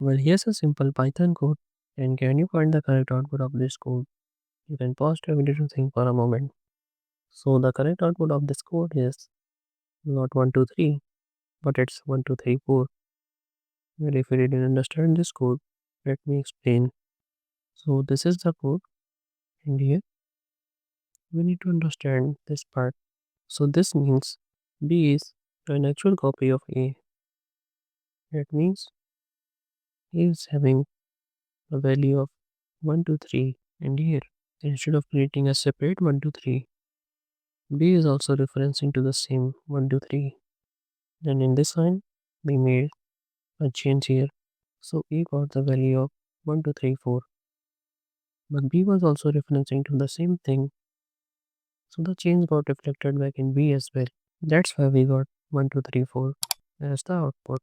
Well, here's a simple Python code. And can you find the correct output of this code? You can pause the video to think for a moment. So the correct output of this code is not 123, but it's 1234. Well, if you didn't understand this code, let me explain. So this is the code, and here we need to understand this part. So this means B is an actual copy of A. That means A is having a value of 123, and here instead of creating a separate 123, B is also referencing to the same 123. Then in this line we made a change here. So A got the value of 1234, but B was also referencing to the same thing. So the change got reflected back in B as well. That's why we got 1234 as the output.